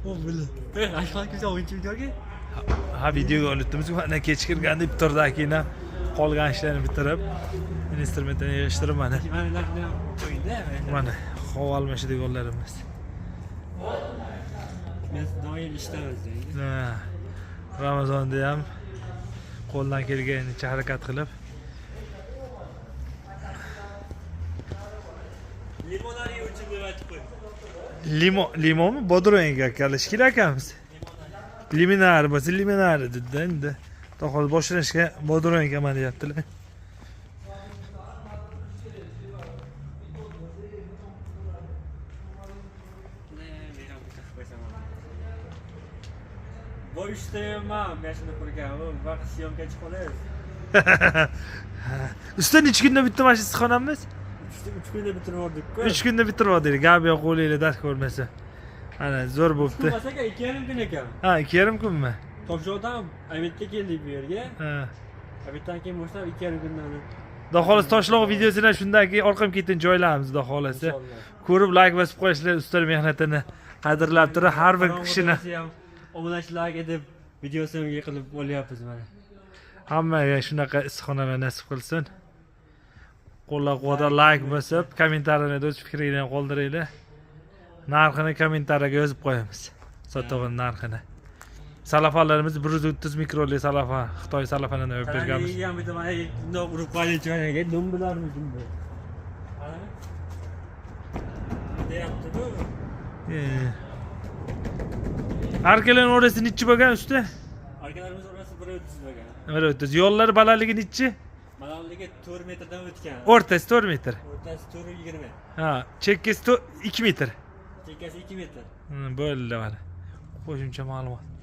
O böyle. Aşklar güzel oyuncu videoga. Ha videoga olibdimiz. Mana kechikirganda iftordan keyin ham qolgan ishlarni bitirib, instrumentni yig'ishtirib mana. Mana havo almashida yo'llarimiz. Biz doim ishdamiz. Ha. Ramazonda ham qo'ldan kelganicha harakat qilib Limonlar yeyuvchi deb aytib qo'y. limonmi? Bodro'nga kalishkil akamiz. Liminar bo'lsa liminar dedi endi. To'g'ri boshlanishga bodro'nga mana deyaptilar. Bu ishtayman, mashina qurgan, vaqt syomka chiqib qoladi. Usta necha kunda bitta mana shu issiqxonamiz? 3 kunda bitirib oldik-ku. 3 kunda bitirib oldik. Gap yo'q qo'linglar dars ko'rmasa. Ana zo'r bo'pti. Masaga 2,5 kun ekan. Ha, 2,5 kunmi? Tokjodan Amitga keldik bu yerga. Ha. Amitdan keyin boshlab 2,5 kundan. Xudo xohlasa Toshloq videosini shundan keyin orqam ketin joylaymiz, xudo xohlasa. Ko'rib like bosib qo'yishlar, ustolar mehnatini qadrlab turib, har bir kishini obunachilarga deb videosini qilib olyapmiz mana. Hammaga shunaqa issiqxonalar nasib qilsin. Qo'llab-quvvatlab like bosib, kommentariyada o'z fikringizni qoldiringlar. Narxini kommentariyaga yozib qo'yamiz. Sotuvning narxini. Salafanlarimiz 130 mikroli salafan, Xitoy salafanini olib berganmiz. Yana bitta mana bundoq urib qo'yayotganiga dumbilarmi dumbi. Ana. Deyapti-ku. Arkalarning orasi nechi bo'lgan usta? Arkalarimiz orasi 130 bo'lgan. 130. Yo'llar balandligi nechi? Balandligi 4 metrdan o'tgan. O'rtasi 4 metr. O'rtasi 420. Ha, chekkasi 2 metr. Chekkasi 2 metr. Bo'ldi mana. Qo'shimcha ma'lumot.